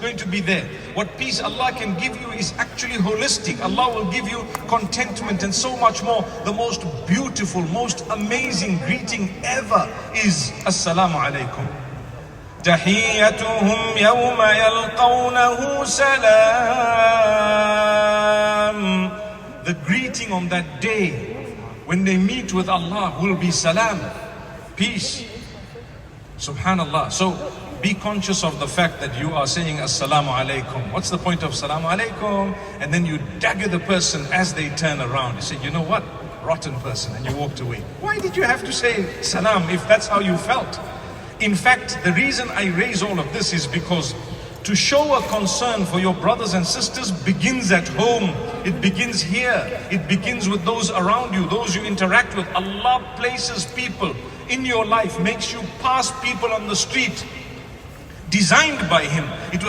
going to be there. What peace Allah can give you is actually holistic. Allah will give you contentment and so much more. The most beautiful, most amazing greeting ever is Assalamu alaikum. تحيتهم يوم يلقونه سلام. The greeting on that day when they meet with Allah will be salam, peace. Subhanallah. So be conscious of the fact that you are saying Assalamu alaikum. What's the point of Assalamu alaikum? And then you dagger the person as they turn around. You say, you know what? Rotten person. And you walked away. Why did you have to say salam if that's how you felt? In fact, the reason I raise all of this is because to show a concern for your brothers and sisters begins at home. It begins here. It begins with those around you, those you interact with. Allah places people in your life, makes you pass people on the street, designed by Him. It was